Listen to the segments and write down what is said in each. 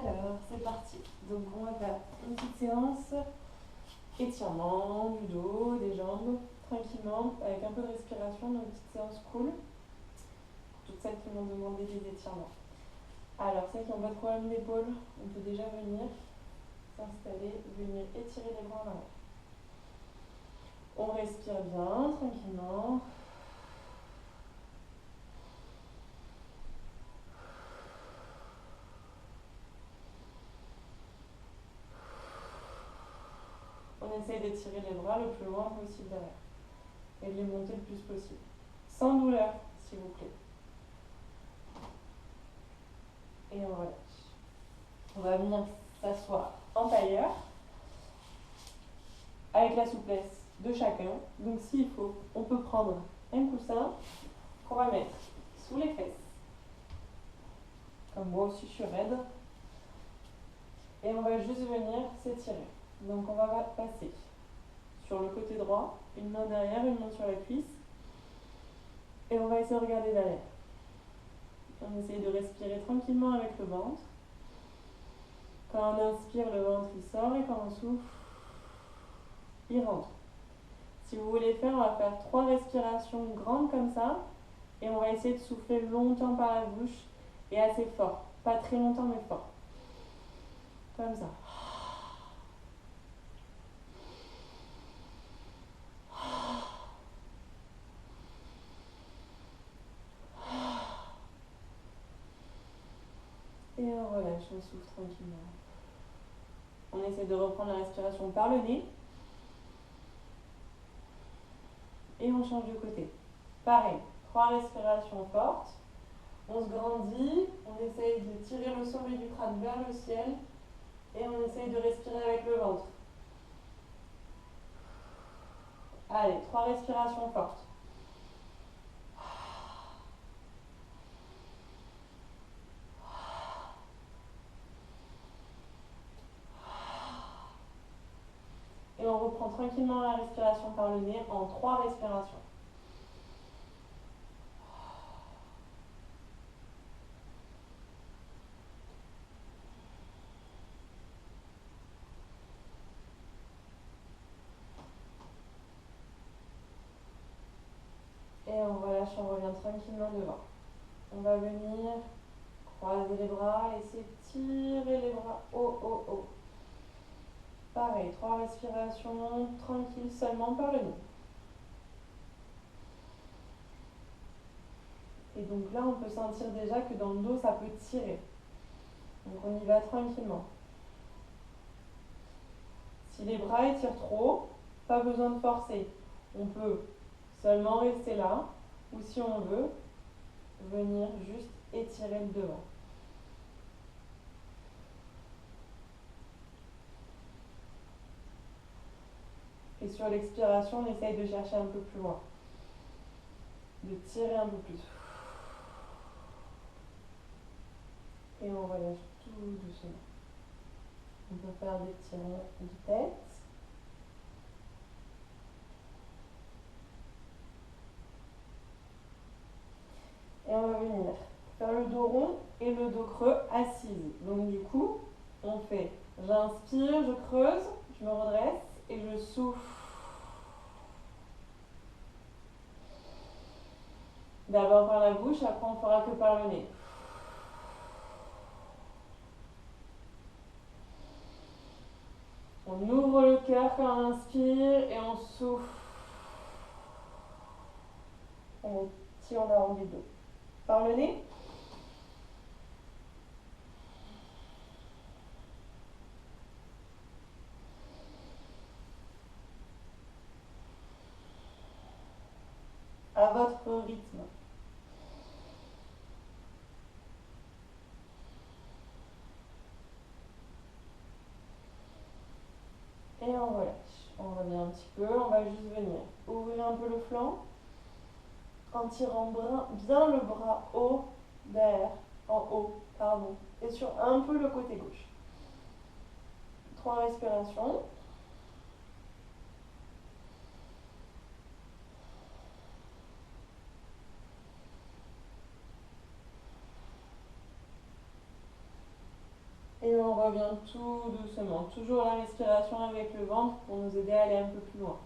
Alors, c'est parti. Donc, on va faire une petite séance étirement du dos, des jambes, tranquillement, avec un peu de respiration. Donc, une petite séance cool. Pour toutes celles qui m'ont demandé des étirements. Alors, celles qui n'ont pas de problème d'épaule, on peut déjà venir s'installer, venir étirer les bras en arrière. On respire bien, tranquillement. On essaye d'étirer les bras le plus loin possible derrière et de les monter le plus possible. Sans douleur, s'il vous plaît. Et on relâche. On va venir s'asseoir en tailleur avec la souplesse de chacun. Donc s'il faut, on peut prendre un coussin qu'on va mettre sous les fesses. Comme moi aussi je suis raide. Et on va juste venir s'étirer. Donc on va passer sur le côté droit, une main derrière, une main sur la cuisse. Et on va essayer de regarder derrière. On essaye de respirer tranquillement avec le ventre. Quand on inspire, le ventre il sort et quand on souffle, il rentre. Si vous voulez faire, on va faire 3 respirations grandes comme ça. Et on va essayer de souffler longtemps par la bouche et assez fort. Pas très longtemps mais fort. Comme ça. Et on relâche, on souffle tranquillement. On essaie de reprendre la respiration par le nez. Et on change de côté. Pareil, 3 respirations fortes. On se grandit, on essaye de tirer le sommet du crâne vers le ciel. Et on essaye de respirer avec le ventre. Allez, 3 respirations fortes. Et on reprend tranquillement la respiration par le nez en 3 respirations. Et on relâche, on revient tranquillement devant. On va venir croiser les bras, laisser tirer les bras haut, haut, haut. Pareil, 3 respirations tranquilles seulement par le nez. Et donc là, on peut sentir déjà que dans le dos, ça peut tirer. Donc on y va tranquillement. Si les bras étirent trop, pas besoin de forcer. On peut seulement rester là, ou si on veut, venir juste étirer le devant. Et sur l'expiration, on essaye de chercher un peu plus loin. De tirer un peu plus. Et on relâche tout doucement. On peut faire des petits ronds de tête. Et on va venir faire le dos rond et le dos creux assise. Donc du coup, on fait, j'inspire, je creuse, je me redresse et je souffle. D'abord par la bouche, après on fera que par le nez. On ouvre le cœur quand on inspire et on souffle. On tire en arrondi le dos. Par le nez. À votre rythme. Et on relâche. On revient un petit peu, on va juste venir ouvrir un peu le flanc en tirant bien le bras haut derrière, en haut, pardon, et sur un peu le côté gauche. 3 respirations. Et revient tout doucement. Toujours la respiration avec le ventre pour nous aider à aller un peu plus loin.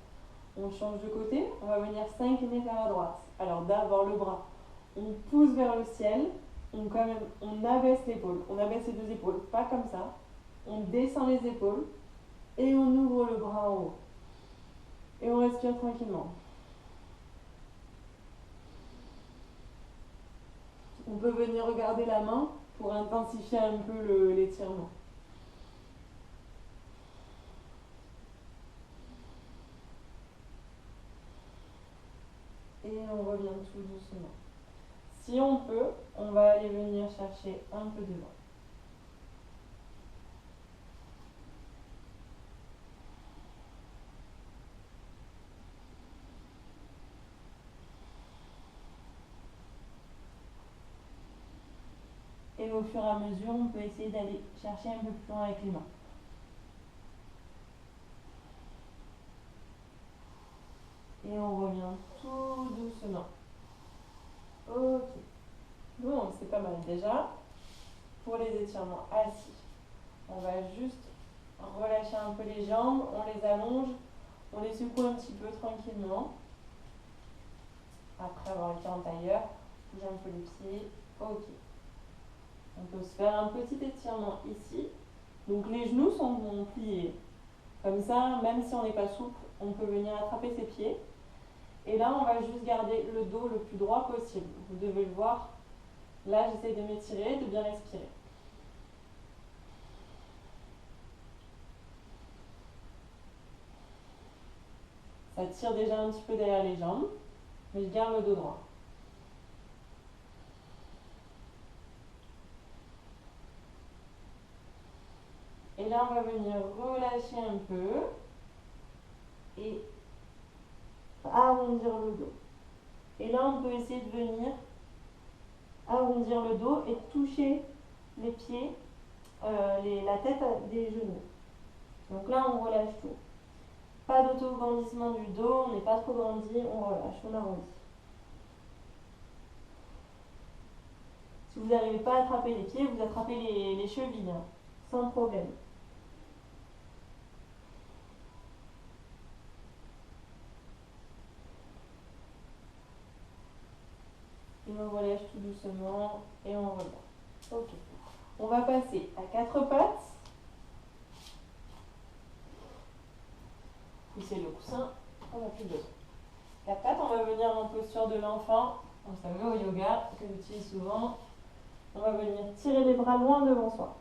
On change de côté, on va venir s'incliner vers la droite. Alors d'abord le bras, on pousse vers le ciel, on abaisse l'épaule, on abaisse les deux épaules, pas comme ça. On descend les épaules et on ouvre le bras en haut. Et on respire tranquillement. On peut venir regarder la main pour intensifier un peu l'étirement. Et on revient tout doucement. Si on peut, on va aller venir chercher un peu de vent. Et au fur et à mesure, on peut essayer d'aller chercher un peu plus loin avec les mains. Et on revient tout doucement. Ok. Bon, c'est pas mal déjà. Pour les étirements assis, on va juste relâcher un peu les jambes, on les allonge, on les secoue un petit peu tranquillement. Après avoir été en tailleur, bouge un peu les pieds. Ok. On peut se faire un petit étirement ici. Donc les genoux sont pliés. Comme ça, même si on n'est pas souple, on peut venir attraper ses pieds. Et là, on va juste garder le dos le plus droit possible. Vous devez le voir. Là, j'essaie de m'étirer, de bien respirer. Ça tire déjà un petit peu derrière les jambes, mais je garde le dos droit. Et là, on va venir relâcher un peu et arrondir le dos. Et là, on peut essayer de venir arrondir le dos et toucher les pieds, la tête des genoux. Donc là, on relâche tout. Pas d'auto-grandissement du dos, on n'est pas trop grandi, on relâche, on arrondit. Si vous n'arrivez pas à attraper les pieds, vous attrapez les chevilles, hein, sans problème. Et on relâche tout doucement et on revient. Ok. On va passer à 4 pattes. Pousser le coussin, on n'a plus besoin. 4 pattes, on va venir en posture de l'enfant. Vous savez, au yoga, que j'utilise souvent. On va venir tirer les bras loin devant soi.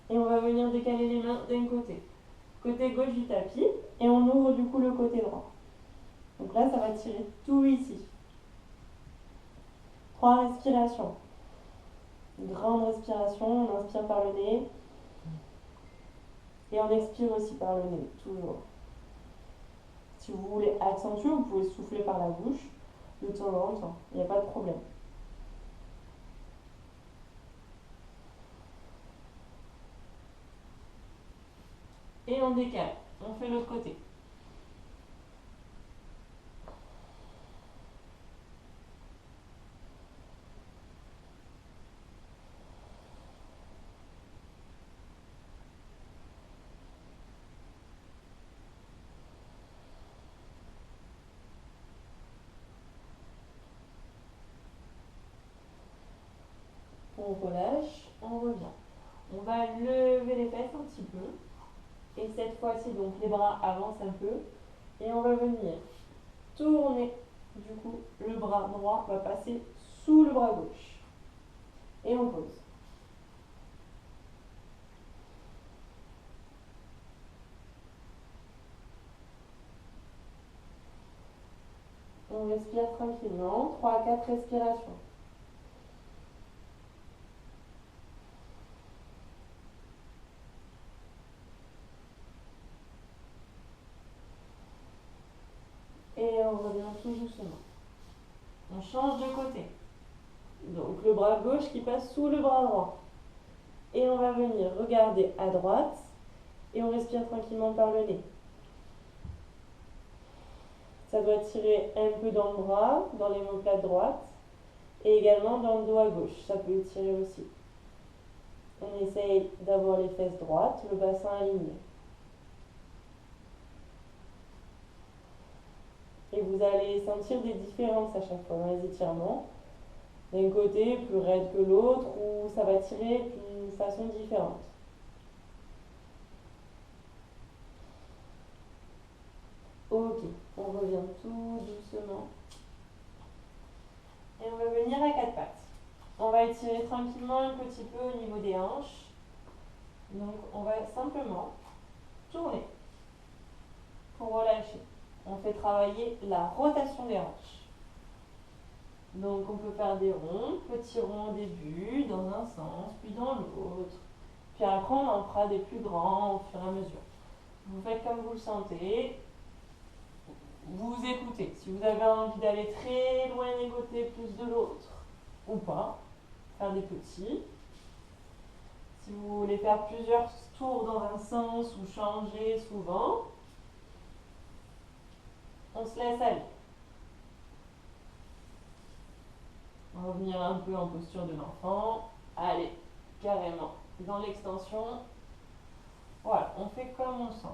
Et on va venir décaler les mains d'un côté. Côté gauche du tapis. Et on ouvre du coup le côté droit. Donc là, ça va tirer tout ici. 3 respirations. Une grande respiration, on inspire par le nez. Et on expire aussi par le nez, toujours. Si vous voulez accentuer, vous pouvez souffler par la bouche de temps en temps. Il n'y a pas de problème. Et on décale. On fait l'autre côté. On relâche, on revient. On va lever les fesses un petit peu. Et cette fois-ci, donc les bras avancent un peu. Et on va venir tourner. Du coup, le bras droit va passer sous le bras gauche. Et on pose. On respire tranquillement. 3 à 4 respirations. Et on revient tout doucement. On change de côté. Donc le bras gauche qui passe sous le bras droit. Et on va venir regarder à droite. Et on respire tranquillement par le nez. Ça doit tirer un peu dans le bras, dans l'omoplate droite. Et également dans le dos à gauche, ça peut étirer aussi. On essaye d'avoir les fesses droites, le bassin aligné. Et vous allez sentir des différences à chaque fois dans les étirements. D'un côté, plus raide que l'autre, ou ça va tirer d'une façon différente. Ok, on revient tout doucement. Et on va venir à quatre pattes. On va étirer tranquillement un petit peu au niveau des hanches. Donc on va simplement tourner pour relâcher. On fait travailler la rotation des hanches. Donc on peut faire des ronds, petits ronds au début, dans un sens, puis dans l'autre. Puis après on en fera des plus grands au fur et à mesure. Vous faites comme vous le sentez. Vous écoutez. Si vous avez envie d'aller très loin d'un côté, plus de l'autre, ou pas, faire des petits. Si vous voulez faire plusieurs tours dans un sens ou changer souvent, on se laisse aller. On va revenir un peu en posture de l'enfant. Allez, carrément. Dans l'extension. Voilà, on fait comme on sent.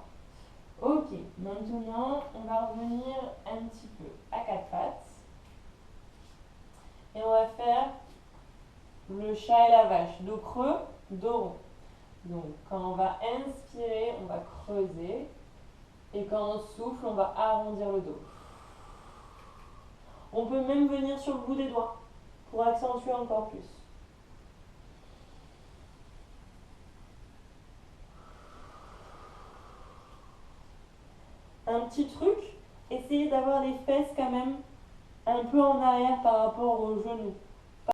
Ok, maintenant, on va revenir un petit peu à quatre pattes. Et on va faire le chat et la vache. Dos creux, dos rond. Donc, quand on va inspirer, on va creuser. Et quand on souffle, on va arrondir le dos. On peut même venir sur le bout des doigts pour accentuer encore plus. Un petit truc, essayez d'avoir les fesses quand même un peu en arrière par rapport aux genoux.